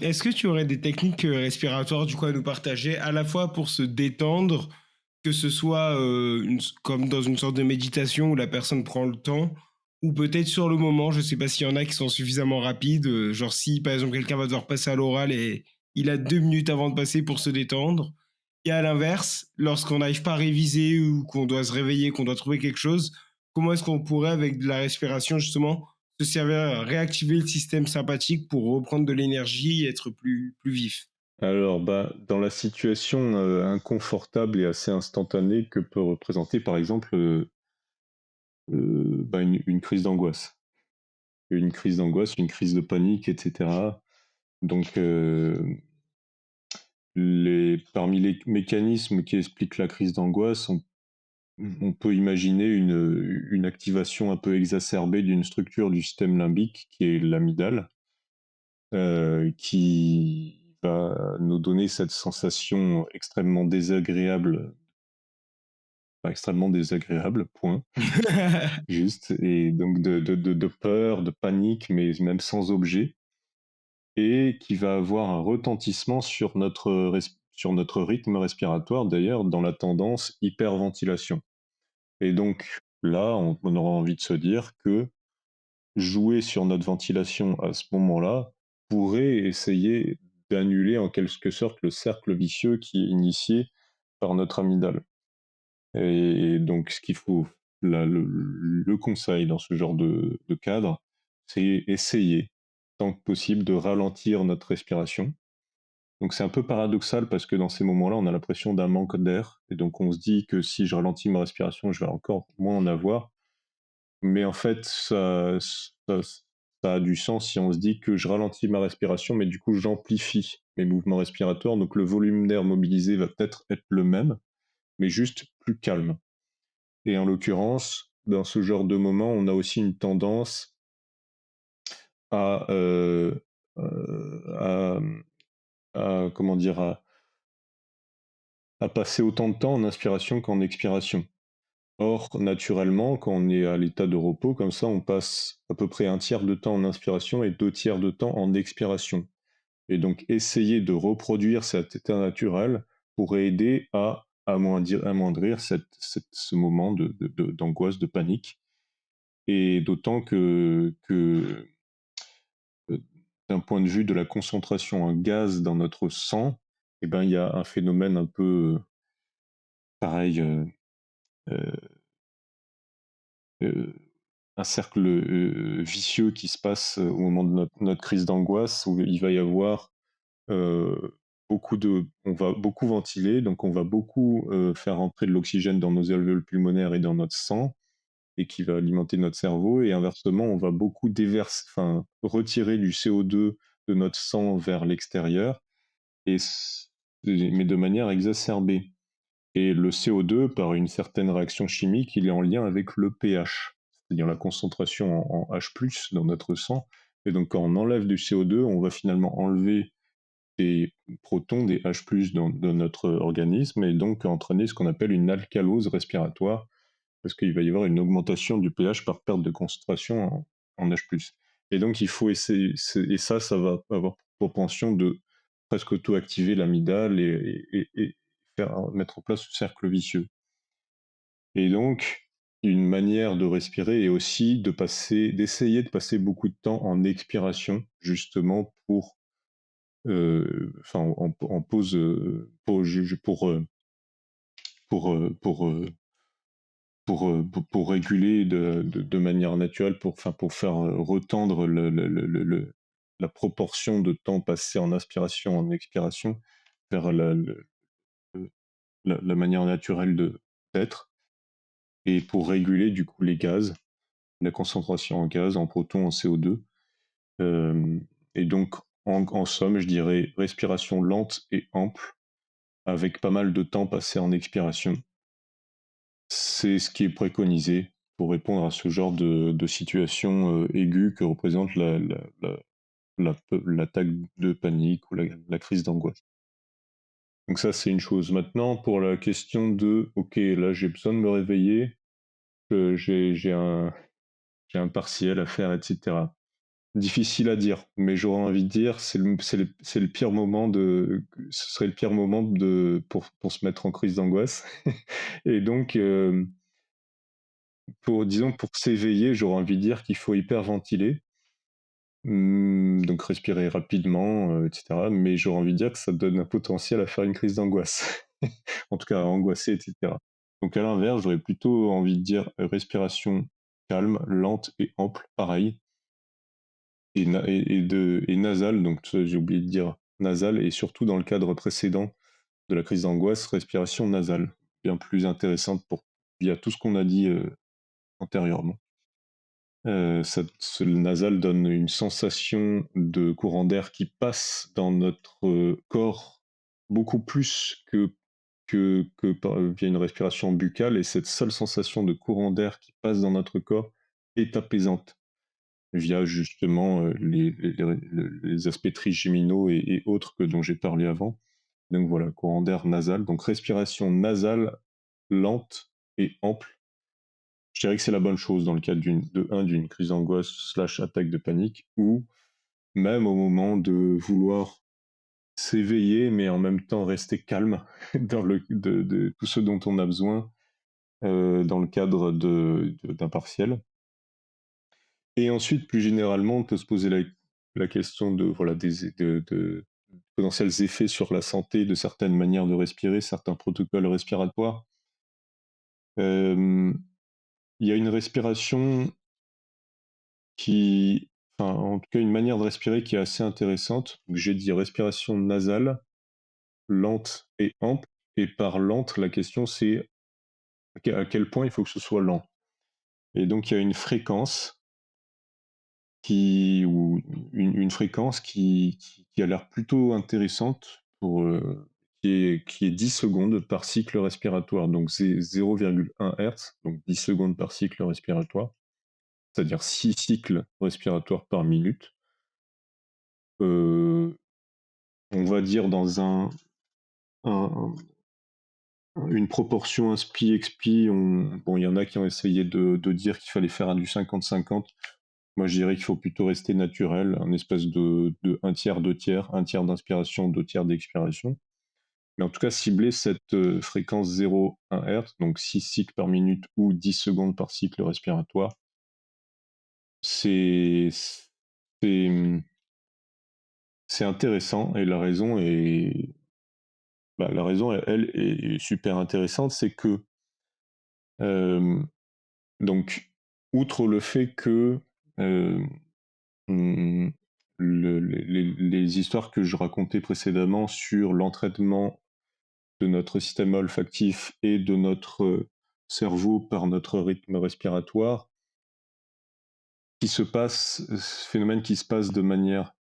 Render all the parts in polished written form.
Est-ce que tu aurais des techniques, respiratoires du coup à nous partager, à la fois pour se détendre, que ce soit, comme dans une sorte de méditation où la personne prend le temps ou peut-être sur le moment? Je sais pas s'il y en a qui sont suffisamment rapides, genre si par exemple quelqu'un va devoir passer à l'oral et il a 2 minutes avant de passer pour se détendre et à l'inverse, lorsqu'on n'arrive pas à réviser ou qu'on doit se réveiller, qu'on doit trouver quelque chose, comment est-ce qu'on pourrait avec de la respiration justement se servir à réactiver le système sympathique pour reprendre de l'énergie et être plus vif. Alors, bah, dans la situation, inconfortable et assez instantanée que peut représenter, par exemple, bah, une crise d'angoisse. Une crise d'angoisse, une crise de panique et cetera. Donc, les parmi les mécanismes qui expliquent la crise d'angoisse, on peut imaginer une activation un peu exacerbée d'une structure du système limbique qui est l'amygdale, qui va nous donner cette sensation extrêmement désagréable, point, juste, et donc de peur, de panique, mais même sans objet, et qui va avoir un retentissement sur notre rythme respiratoire, d'ailleurs, dans la tendance hyperventilation. Et donc là, on aura envie de se dire que jouer sur notre ventilation à ce moment-là pourrait essayer d'annuler en quelque sorte le cercle vicieux qui est initié par notre amygdale. Et donc, ce qu'il faut, le conseil dans ce genre de cadre, c'est essayer, tant que possible, de ralentir notre respiration. Donc, c'est un peu paradoxal parce que dans ces moments-là, on a l'impression d'un manque d'air. Et donc, on se dit que si je ralentis ma respiration, je vais encore moins en avoir. Mais en fait, ça a du sens si on se dit que je ralentis ma respiration, mais du coup, j'amplifie mes mouvements respiratoires. Donc, le volume d'air mobilisé va peut-être être le même, mais juste plus calme. Et en l'occurrence, dans ce genre de moment, on a aussi une tendance à, à, comment dire, à passer autant de temps en inspiration qu'en expiration. Or, naturellement, quand on est à l'état de repos, comme ça, on passe à peu près un tiers de temps en inspiration et deux tiers de temps en expiration. Et donc, essayer de reproduire cet état naturel pourrait aider à amoindrir ce moment d'angoisse, de panique. Et d'autant que d'un point de vue de la concentration en gaz dans notre sang, eh ben, il y a un phénomène un peu pareil, euh, euh, un cercle vicieux qui se passe au moment de notre crise d'angoisse, où il va y avoir on va beaucoup ventiler, donc on va beaucoup faire entrer de l'oxygène dans nos alvéoles pulmonaires et dans notre sang, et qui va alimenter notre cerveau. Et inversement, on va beaucoup retirer du CO2 de notre sang vers l'extérieur, mais de manière exacerbée. Et le CO2, par une certaine réaction chimique, il est en lien avec le pH, c'est-à-dire la concentration en H+, dans notre sang. Et donc, quand on enlève du CO2, on va finalement enlever des protons, des H+, dans notre organisme, et donc entraîner ce qu'on appelle une alcalose respiratoire, parce qu'il va y avoir une augmentation du pH par perte de concentration en H+. Et donc, il faut essayer, et ça va avoir pour pension de presque auto-activer l'amygdale et mettre en place ce cercle vicieux. Et donc, une manière de respirer est aussi d'essayer de passer beaucoup de temps en expiration, justement en pause, pour réguler de manière naturelle, pour faire retendre la proportion de temps passé en inspiration, en expiration, vers la manière naturelle d'être, et pour réguler du coup les gaz, la concentration en gaz, en protons, en CO2. Euh, et donc, en somme, je dirais respiration lente et ample, avec pas mal de temps passé en expiration. C'est ce qui est préconisé pour répondre à ce genre de situation aiguë que représente l'attaque de panique ou la crise d'angoisse. Donc ça, c'est une chose. Maintenant, pour la question de, ok, là, j'ai besoin de me réveiller, j'ai un partiel à faire, etc. Difficile à dire, mais j'aurais envie de dire, c'est le pire moment ce serait le pire moment pour se mettre en crise d'angoisse. Et donc, disons, pour s'éveiller, j'aurais envie de dire qu'il faut hyperventiler. Donc respirer rapidement, etc. Mais j'aurais envie de dire que ça donne un potentiel à faire une crise d'angoisse. En tout cas, à angoisser, etc. Donc à l'inverse, j'aurais plutôt envie de dire respiration calme, lente et ample, pareil, et nasale, donc j'ai oublié de dire nasale, et surtout dans le cadre précédent de la crise d'angoisse, respiration nasale, bien plus intéressante via tout ce qu'on a dit antérieurement. Le nasal donne une sensation de courant d'air qui passe dans notre corps beaucoup plus via une respiration buccale, et cette seule sensation de courant d'air qui passe dans notre corps est apaisante via justement les aspects trigéminaux et autres dont j'ai parlé avant. Donc voilà, courant d'air nasal. Donc respiration nasale, lente et ample. Je dirais que c'est la bonne chose dans le cadre d'une crise d'angoisse slash attaque de panique, ou même au moment de vouloir s'éveiller, mais en même temps rester calme dans de tout ce dont on a besoin dans le cadre d'un partiel. Et ensuite, plus généralement, on peut se poser la question voilà, de potentiels effets sur la santé de certaines manières de respirer, certains protocoles respiratoires. Il y a une respiration en tout cas, une manière de respirer qui est assez intéressante. Donc, j'ai dit respiration nasale, lente et ample. Et par lente, la question c'est à quel point il faut que ce soit lent. Et donc, il y a une fréquence ou une fréquence qui a l'air plutôt intéressante qui est 10 secondes par cycle respiratoire. Donc, c'est 0,1 Hz, donc 10 secondes par cycle respiratoire, c'est-à-dire 6 cycles respiratoires par minute. On va dire dans une proportion inspi-expi. Bon, il y en a qui ont essayé de dire qu'il fallait faire du 50-50. Moi, je dirais qu'il faut plutôt rester naturel, un espèce de un tiers, deux tiers, un tiers d'inspiration, deux tiers d'expiration. Mais en tout cas, cibler cette fréquence 0,1 Hz, donc 6 cycles par minute ou 10 secondes par cycle respiratoire, c'est intéressant, et la raison, elle, est super intéressante, c'est que, donc, outre le fait que mm, les histoires que je racontais précédemment sur l'entraînement de notre système olfactif et de notre cerveau par notre rythme respiratoire, ce phénomène qui se passe de manière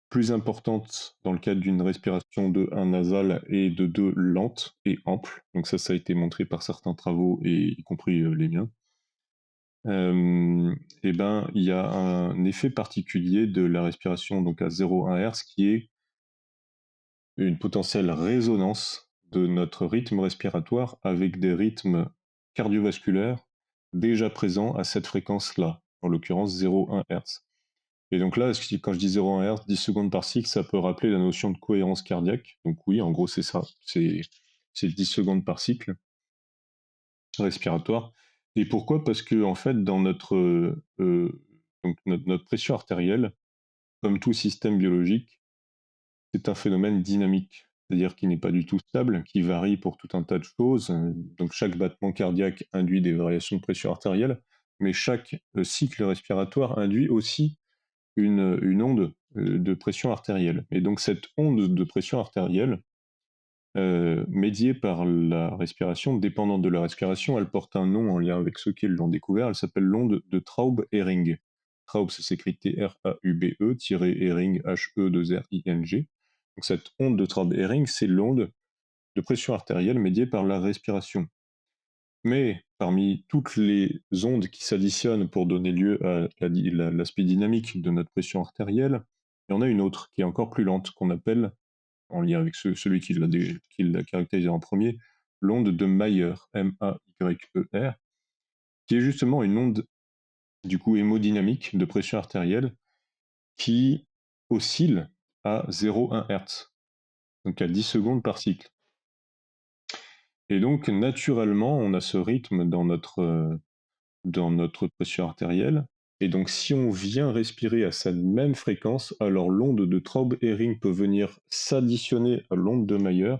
plus importante dans le cadre d'une respiration de 1 nasale et de 2 lente et ample. Donc ça a été montré par certains travaux, et y compris les miens. Et ben, il y a un effet particulier de la respiration donc à 0,1 Hz qui est une potentielle résonance de notre rythme respiratoire avec des rythmes cardiovasculaires déjà présents à cette fréquence-là, en l'occurrence 0,1 Hz. Et donc là, quand je dis 0,1 Hz, 10 secondes par cycle, ça peut rappeler la notion de cohérence cardiaque. Donc oui, en gros, c'est ça. C'est 10 secondes par cycle respiratoire. Et pourquoi? Parce que en fait, dans notre pression artérielle, comme tout système biologique, c'est un phénomène dynamique, c'est-à-dire qui n'est pas du tout stable, qui varie pour tout un tas de choses. Donc chaque battement cardiaque induit des variations de pression artérielle, mais chaque cycle respiratoire induit aussi une onde de pression artérielle. Et donc cette onde de pression artérielle, médiée par la respiration, dépendante de la respiration, elle porte un nom en lien avec ceux qui l'ont découvert, elle s'appelle l'onde de Traub-Hering. Traub, c'est s'écrit T-R-A-U-B-E, Hering, H-E-2-R-I-N-G. Donc cette onde de Traub-Hering, c'est l'onde de pression artérielle médiée par la respiration. Mais parmi toutes les ondes qui s'additionnent pour donner lieu à l'aspect dynamique de notre pression artérielle, il y en a une autre qui est encore plus lente, qu'on appelle, en lien avec celui qui l'a caractérisé en premier, l'onde de Mayer, M-A-Y-E-R, qui est justement une onde du coup hémodynamique de pression artérielle qui oscille à 0,1 Hz, donc à 10 secondes par cycle. Et donc, naturellement, on a ce rythme dans notre pression artérielle. Et donc, si on vient respirer à cette même fréquence, alors l'onde de Traub-Hering peut venir s'additionner à l'onde de Mayer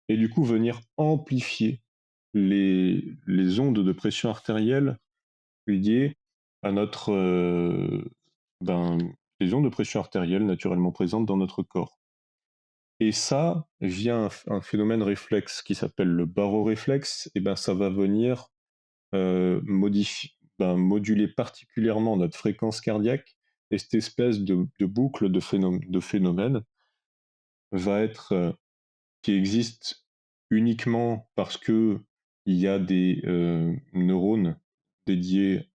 et du coup venir amplifier les ondes de pression artérielle liées à ben, les ondes de pression artérielle naturellement présentes dans notre corps. Et ça, via un phénomène réflexe qui s'appelle le baroréflexe, et ben ça va venir moduler particulièrement notre fréquence cardiaque, et cette espèce de boucle de phénomène va être qui existe uniquement parce que il y a des neurones dédiés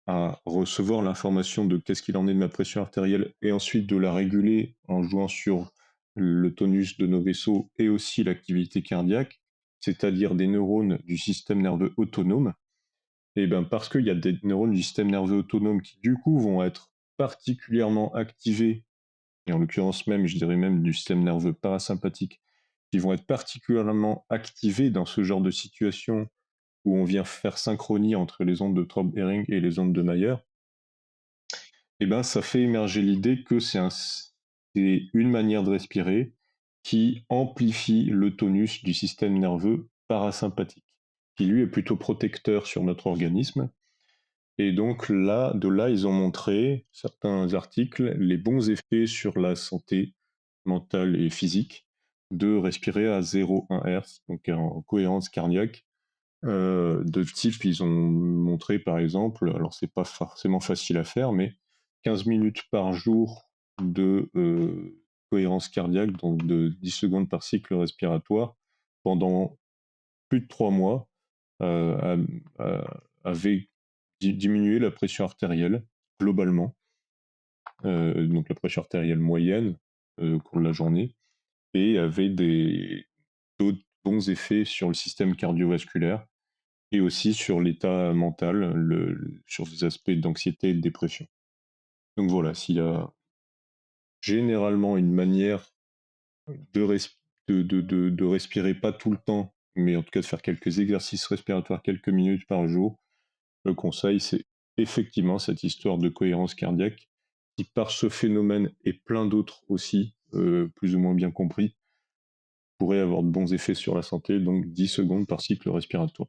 à recevoir l'information de qu'est-ce qu'il en est de ma pression artérielle et ensuite de la réguler en jouant sur le tonus de nos vaisseaux et aussi l'activité cardiaque, c'est-à-dire des neurones du système nerveux autonome. Et bien parce qu'il y a des neurones du système nerveux autonome qui du coup vont être particulièrement activés, et en l'occurrence même, je dirais même du système nerveux parasympathique, qui vont être particulièrement activés dans ce genre de situation où on vient faire synchronie entre les ondes de Traub-Hering et les ondes de Mayer, et ben ça fait émerger l'idée que c'est une manière de respirer qui amplifie le tonus du système nerveux parasympathique, qui lui est plutôt protecteur sur notre organisme. Et donc là, de là, ils ont montré, certains articles, les bons effets sur la santé mentale et physique de respirer à 0,1 Hz, donc en cohérence cardiaque. De type, ils ont montré par exemple, alors c'est pas forcément facile à faire, mais 15 minutes par jour de cohérence cardiaque, donc de 10 secondes par cycle respiratoire, pendant plus de 3 mois, avait diminué la pression artérielle globalement, donc la pression artérielle moyenne au cours de la journée, et avait d'autres bons effets sur le système cardiovasculaire et aussi sur l'état mental, sur des aspects d'anxiété et de dépression. Donc voilà, s'il y a généralement une manière de, de respirer pas tout le temps, mais en tout cas de faire quelques exercices respiratoires quelques minutes par jour, le conseil, c'est effectivement cette histoire de cohérence cardiaque qui, par ce phénomène et plein d'autres aussi, plus ou moins bien compris, pourrait avoir de bons effets sur la santé, donc 10 secondes par cycle respiratoire.